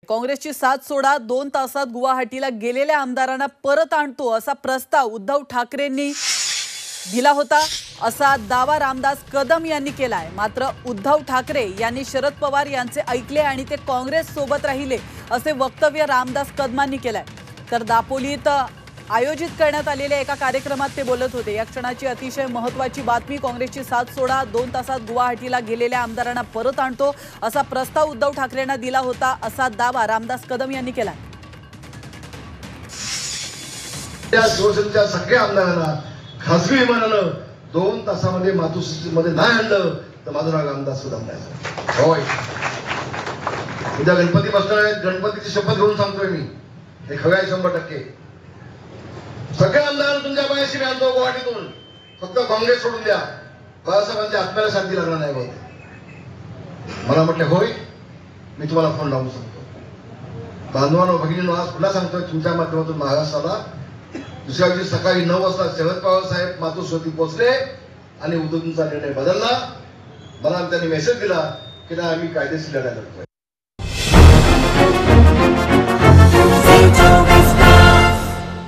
काँग्रेसची साथ सोडा, 2 तासात गुवाहाटीला गेलेल्या आमदारांना परत आणतो असा प्रस्ताव उद्धव ठाकरेंनी दिला होता असा दावा रामदास कदम यांनी केलाय। मात्र उद्धव ठाकरे यांनी शरद पवार यांचे ऐकले आणि ते काँग्रेस सोबत राहिले असे वक्तव्य रामदास कदमांनी केलंय। तर दापोलीत आयोजित करण्यात आलेल्या एका कार्यक्रमात ते बोलत होते। या क्षणाची अतिशय महत्त्वाची बातमी, काँग्रेसची साथ सोडा, 2 तासात गुवाहाटीला गेलेल्या आमदारांना परत आणतो असा प्रस्ताव उद्धव ठाकरेंना दिला होता असा दावा रामदास कदम यांनी केला। त्या शिवसेनेच्या सगळ्या आमदारांना खासगी विमानानं 2 तासामध्ये मातोश्रीमध्ये नाही आणलं तर माझं नाव रामदास कदम नाही। होय, उद्या गणपती बसणार आहेत, गणपतीची शपथ घेऊन सांगतोय मी, हे खरं आहे 100%। सगळ्या आमदारांना तुमच्या पायाशी मी आणतो गुवाहाटीतून, फक्त काँग्रेस सोडून द्या। बाळासाहेबांच्या आत्म्याला शांती लागणार नाही बोलते। मला म्हटले होय, मी तुम्हाला फोन लावून सांगतो। बांधवांनो, भगिनींनो, आज पुन्हा सांगतोय तुमच्या माध्यमातून महाराष्ट्राला, दुसऱ्या दिवशी सकाळी 9 वाजता शरद पवार साहेब मातोश्रीवरती पोहोचले आणि उद्धवजींचा निर्णय बदलला। मला त्यांनी मेसेज दिला की नाही, आम्ही कायदेशीर लढा लढतोय।